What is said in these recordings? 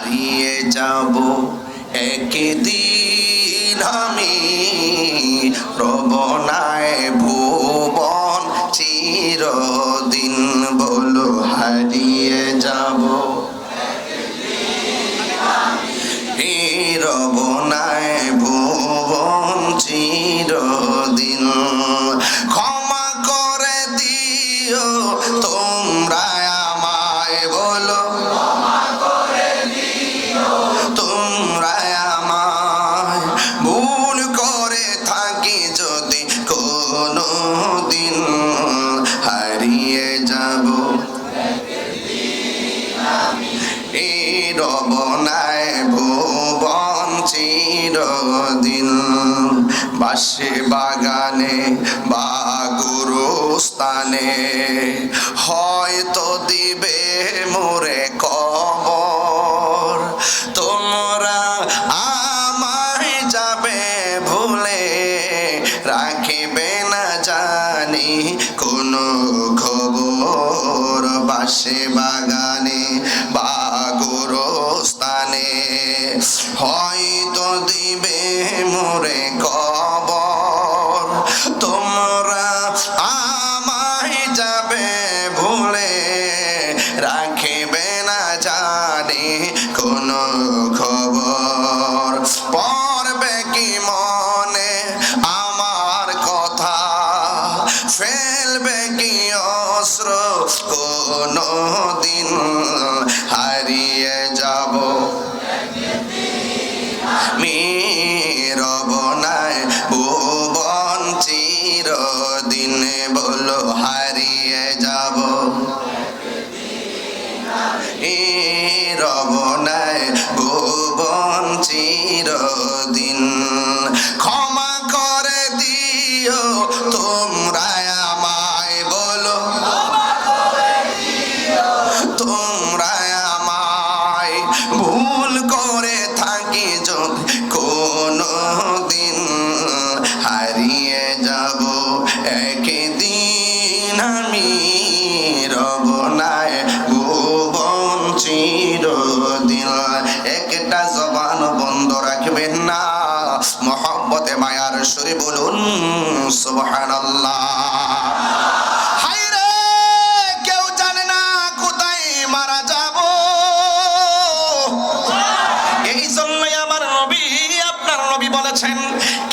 হারিয়ে যাব একদিন আমি, রব নাই ভুবন চিরদিন। বলো হারিয়ে যাব রব নাই ভুবন চিরদিন। ক্ষমা করে দিও তোমরা আমায়, বলো তোমরা আমায়, ভুল করে থাকি যদি কোনো দিন, হারিয়ে যাব রব নাই ভুবন চিরদিন। বাসে বাগানে বা গুরুস্থানে হয়তো দিবে মোরে কবর, তোমরা আমায় যাবে ভুলে, রাখিবে না জানি কোনো খবর। বাসে বাগানে বা গুরুস্থানে হয়তো দিবে মোরে কবর, তোমরা আমায় যাবে ভুলে, রাখিবে না জানি কোনো খবর। পড়বে কি মনে আমার কথা, ফেলবে কি অস্ত্র কোনো দিন, হারিয়ে যাব রব নাই ভুবন চিরদিন। বলো হারিয়ে যাব রব নাই ভুবন চিরদিন। ক্ষমা করে দিও তোমরা আমায়, বলো তোমরা আমায়, ভুল করে থাকি যদি কোনো দিন, হারিয়ে যাব একদিন আমি, রব নাই ভুবন চিরদিন। একটা জবান বন্ধ রাখবেন না, মহব্বতে মায়ার সুরে বলুন সুবহানাল্লাহ।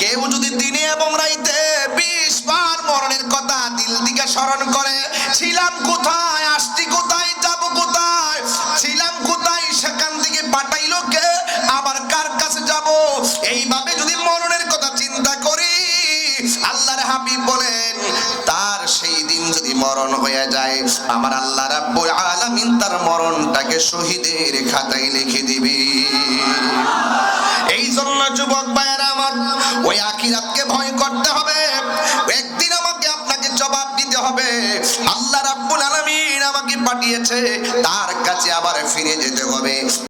কেউ যদি দিনে এবং রাইতে 20 বার মরণের কথা দিল দিকে স্মরণ করে, ছিলাম কোথায়, আসছি কোথায়, যাব কোথায়, ছিলাম কোথায়, সেখান থেকে পাঠাইলো কে, আবার কার কাছে যাব, এইভাবে যদি মরণের কথা চিন্তা করি, আল্লাহর হাবিব বলেন তার সেই দিন যদি মরণ হয়ে যায়, আমার আল্লাহ রাব্বুল আলামিন তার মরণটাকে শহীদের খাতায় লিখে দিবে। এই জন্য যুবক ভাই